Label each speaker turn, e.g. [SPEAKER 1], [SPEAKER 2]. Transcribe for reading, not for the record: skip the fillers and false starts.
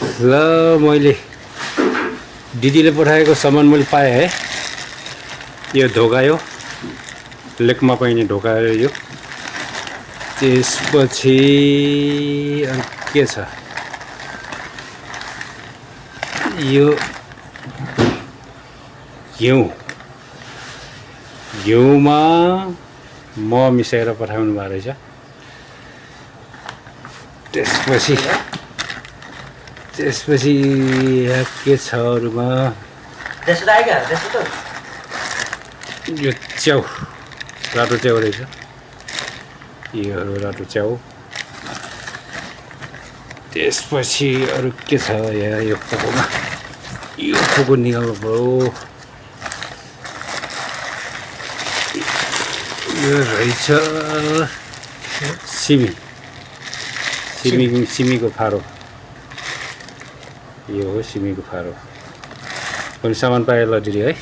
[SPEAKER 1] ल मैले दिदीले पठाएको सामान मैले पाएँ है। यो ढोका यो लेकमा पाइने ढोका यो। त्यसपछि अनि के छ यो घिउमा म मिसाएर पठाउनु भएको रहेछ। त्यसपछि यहाँ के छ अरूमा यो च्याउ रातो च्याउ रहेछ। यो रातो च्याउ। त्यसपछि अरू के छ यहाँ यो पोकोमा यो पोको निकाल्नु पर्यो। यो रहेछ सिमीको फारो। यो हो सिमीको फारो। पनि सामान पाए ल दिदी है।